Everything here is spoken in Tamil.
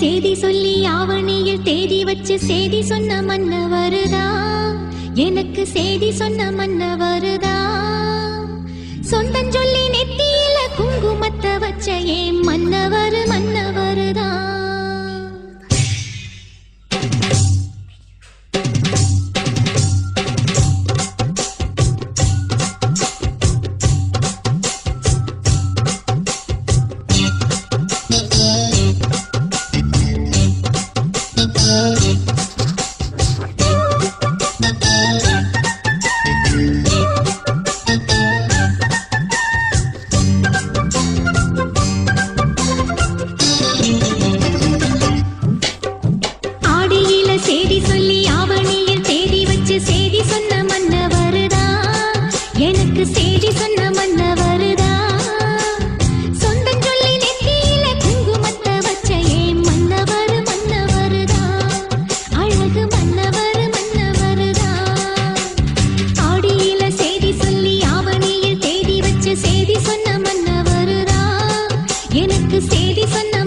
சேதி சொல்லி ஆவணியில் தேதி வச்சு சேதி சொன்ன மன்னவருதா, எனக்கு சேதி சொன்ன மன்னவருதா. சொந்தம் சொல்லி நெத்தியில குங்குமத்தை வச்ச ஏன் மன்னவர் மன்னவருதா. சேதி சொல்லி ஆவணியில் தேதி வச்சு சேதி சொன்ன மன்னவருதா, எனக்கு சேதி சொன்ன மன்னவருதா. சொந்தம் சொல்லி நெத்தியில குங்குமத்தை வச்ச ஏன் மன்னவர் மன்னவருதா, அழகு மன்னவர் மன்னவருதா. ஆடியில சேதி சொல்லி ஆவணியில் தேதி வச்சு சேதி சொன்ன மன்னவருதா, எனக்கு சேதி சொன்ன